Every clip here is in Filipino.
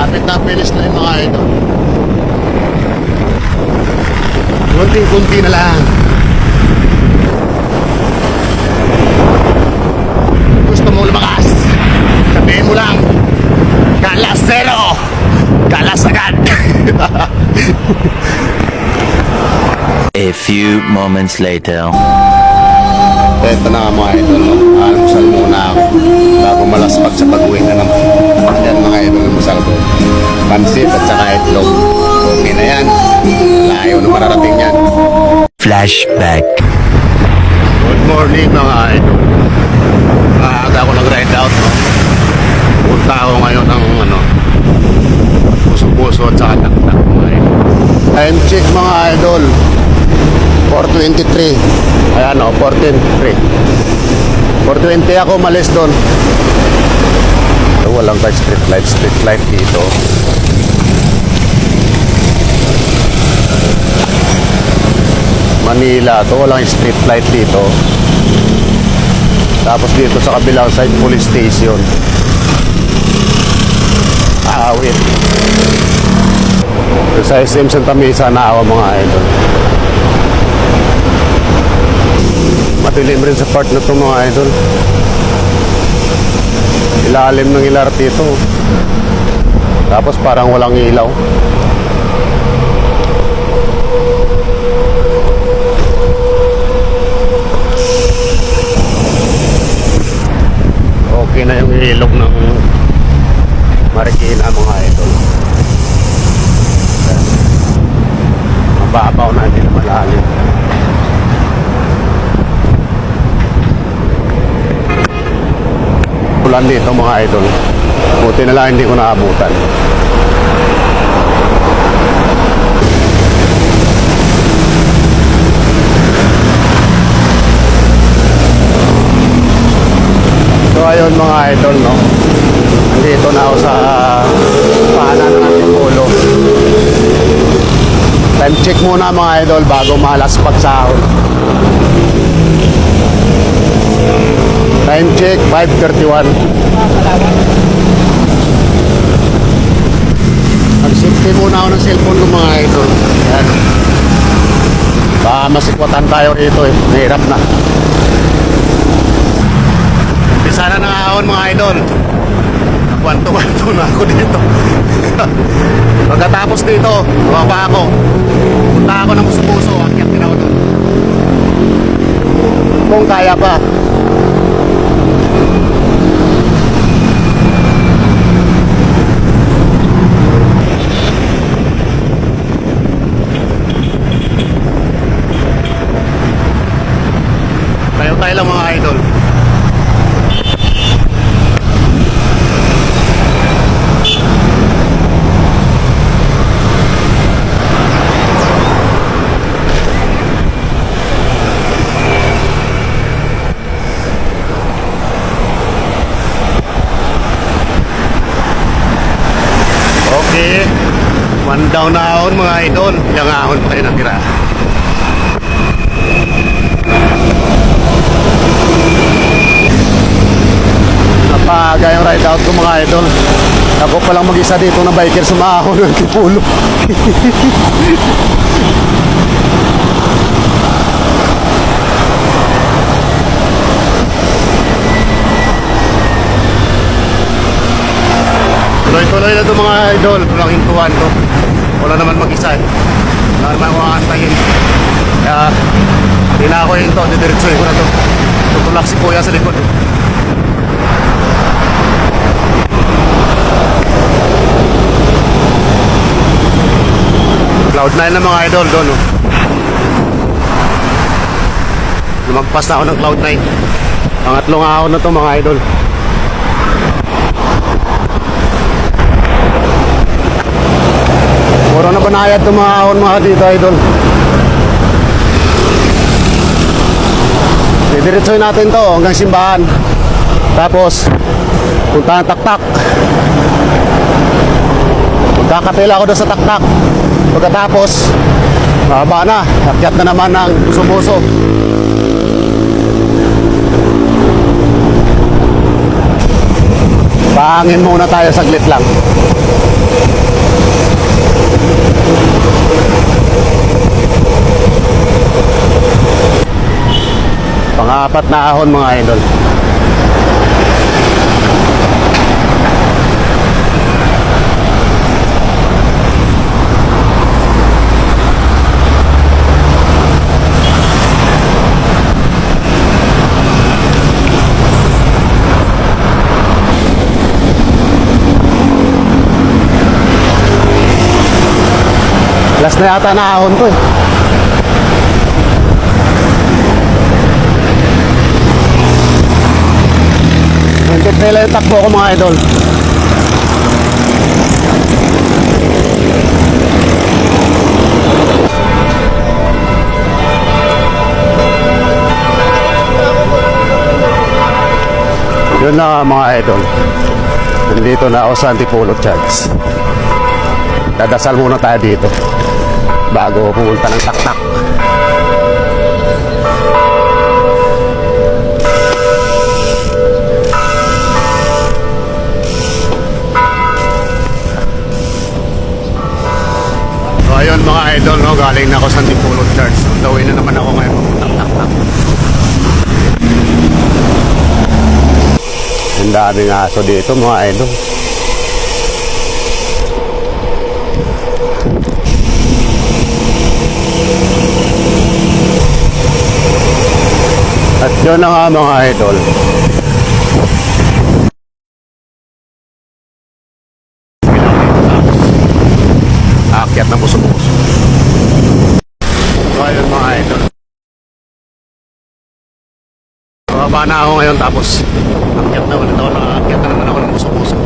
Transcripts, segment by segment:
Lapit na finish na yung mga idol. Kunting-kunti na lang. Gusto mo lumakas, sabihin mo lang, kalas zero, kalas agad. A few moments later. Eto na nga mga idol, no? Almusal muna ako bago malaspag sa pag-uwi na naman. Yan mga idol, almusal ko. Pansit at saka itlog. Okay na yan. Layo na mararating yan. Flashback. Good morning mga idol. Maaga ako nag-ride out, no? Punta ako ngayon ng puso-puso at saka taktak mga idol. Time check mga idol, 4:23. Ayan o, 4:23. 4:20 ako malis doon. Walang street light dito. Manila to, walang street light dito. Tapos dito sa kabilang side, police station. Wait. Sa SM Santa Mesa naawa mga idol. Matilim rin sa part na to mga idol. Ilalim ng LRT ito. Tapos parang walang ilaw. Okay na yung ilog ng Marikina mga idol. Mababaw na, hindi na malalim. Ulan dito mga idol. Buti na lang hindi ko naabutan. So ayun mga idol, no? Nandito na ako sa paanan ng Antipolo. Time check muna mga idol bago malas pagsahod. Time check 5:31. Nag-safety muna ako ng cellphone ko mga idol. Yan. Baka masikwatan tayo rito eh. Mahirap na. Umpisa na ahon mga idol. Kwanto-kwanto na ako dito. Pagkatapos dito, bumaba ako. Punta ako ng puso-puso. Akyat din ako doon. Kung kaya pa. Tayo lang mga idol. Okay, one down na ahon mga idol. Ilang ahon pa rin natira. Napaga yung ride out ko mga idol. Ako palang mag-isa dito na biker sumahon ng Antipolo. Tuloy-tuloy na ito mga idol. Walang hintuan to. Wala naman mag-isa eh. Wala naman akong aantayin. Kaya hindi na ako hinto. Didiretsuhin ko na to. Tutulak si kuya sa likod. Cloud9 na mga idol doon. Oh. Lumagpas na ako ng Cloud9. Pangatlong ahon na to mga idol. Puro na banayad itong mga ahon mga dito idol. Didiretsoy natin to hanggang simbahan. Tapos punta ng taktak. Magkakapela ako doon sa taktak. Pagkatapos baba na, akyat na naman ng puso-puso. Pahangin muna tayo saglit lang. Pang-apat na ahon mga idol. Last na yata na ahon to eh. Hintip nila yung takbo ko mga idol. Yun na mga idol. Nandito na ako sa Antipolo Church. Dadasal muna tayo dito bago pumunta ng taktak. So ayun mga idol, no, galing na ako sa Antipolo Church. On the way na naman ako ngayon papuntang taktak. Ang daming aso dito mga idol. At yun na nga mga idol. Aakyat ng buso-buso. So ayun mga idol. Bababa na ako ngayon tapos aakyat na ulit ako. Aakyat na naman ako ng buso-buso.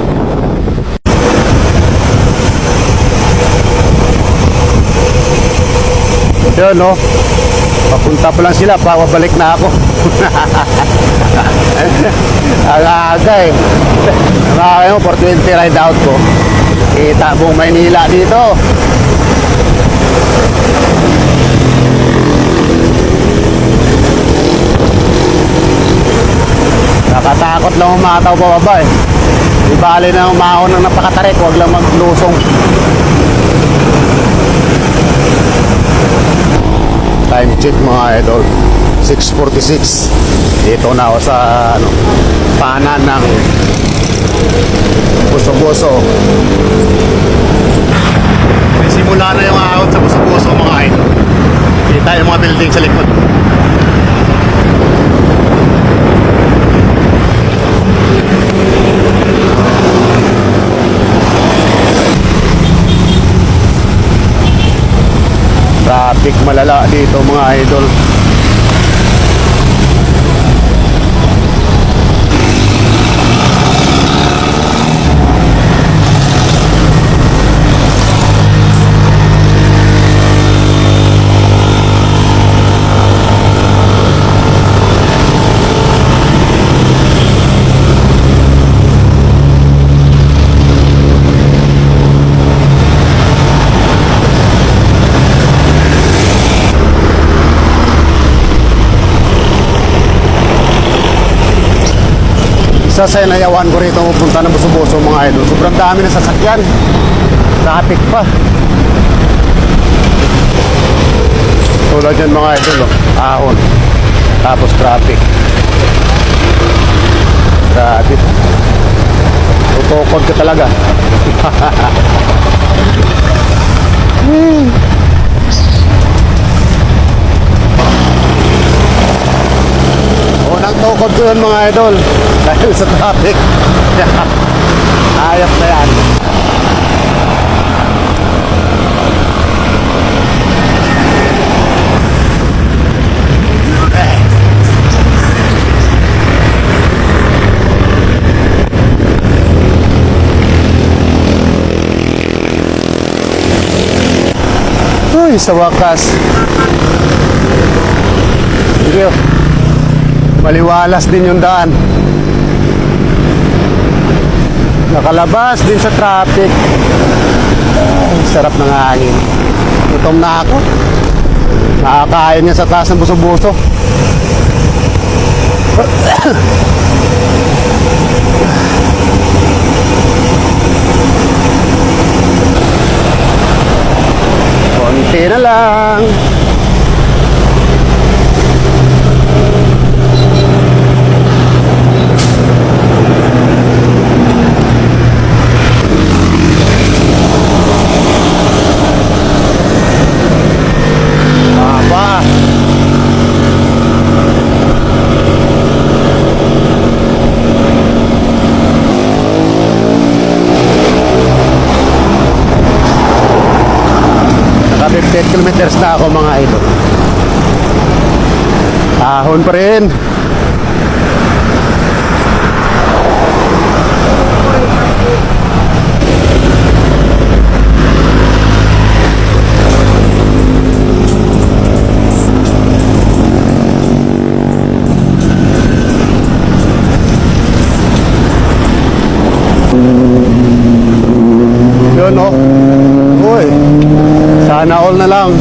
Yun no. Papunta pa lang sila, pabalik na ako. Ang aga eh. Nakakaya mo, 420 ride out ko. Kita buong Maynila dito. Nakatakot lang umataw pababa eh. Di bali na umahon ng napakatarik, huwag lang maglusong. Time check mga idol, 6:46. Dito na ako sa panan ng Buso-Buso. May simula na yung ahon sa Buso-Buso mga idol. Kita yung mga building sa likod. Traffic malala dito mga idol. Isa sa inayawan ko rito pupunta ng Buso-Buso mga idol. Sobrang dami na sasakyan. Traffic pa. Tulad yan mga idol, ahon. Tapos traffic. Grabe. Tutukod ka talaga. Unang tukod ko yun mga idol. Dahil sa traffic. Ayop na yan. Uy, sa wakas. Sige. Maliwalas din yung daan. Nakalabas din sa traffic. Ay, sarap ng hangin. Gutom na ako. Nakakain niya sa taas ng Buso-Buso. kunti na lang. Apa? Naka 15 kilometers na ako mga idol. Ahon pa rin. Yun oh. Uy. Sana all na lang.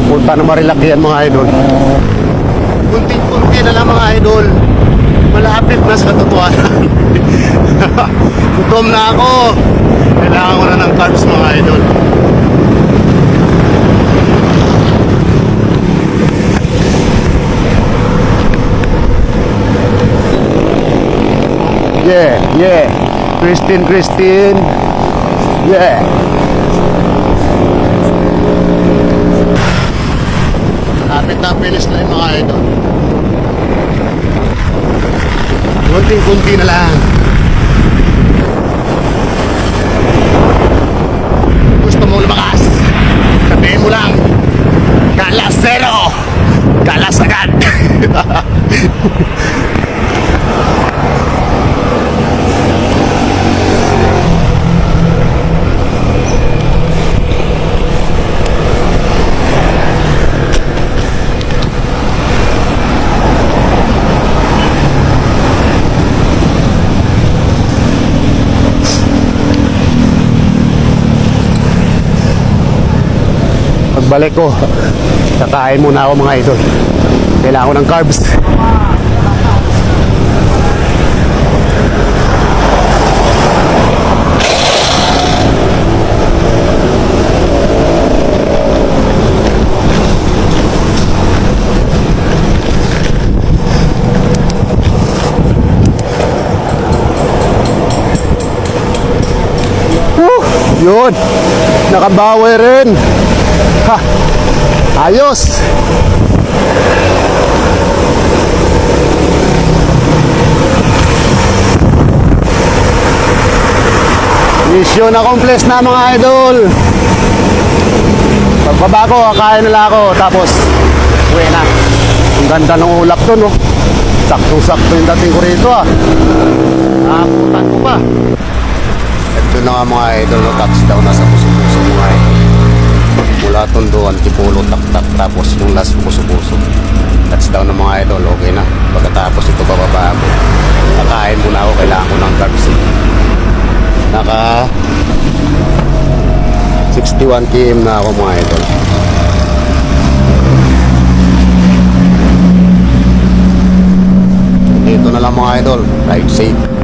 Punta na Marilakihan mga idol. Kunting-kunti na lang mga idol. Malapit na sa katotohanan. Gutom na ako. Kailangan ko na ng carbs mga idol. Yeah, yeah. Christine. Yeah. Lapit na finish na yung mga idol. Kunting-kunti na lang. Gusto mo lumakas? Sabihin mo lang, Galas zero! Galas agad! Pagbalik ko, kakain muna ako mga idol. Kailangan ko ng carbs. Yun, nakabawi rin. Ha, ayos. Mission accomplished na mga idol. Pagbaba ko, kakain nila ako. Tapos, uwi na. Ang ganda ng ulap to, no? Sakto-sakto yung dating ko rito, ah. Nakakutan ko pa. Ito na nga mga idol, no? Touchdown na sa puso-puso mga idol. Mula Tondoan, Tipulo, Tak-Tak, tapos yung last puso-puso. Touchdown ng mga idol, okay na. Pagkatapos ito bababa ako. Kakain muna ako, kailangan ko ng carbs. Naka 61 km na ako mga idol. Dito na lang mga idol. Ride safe.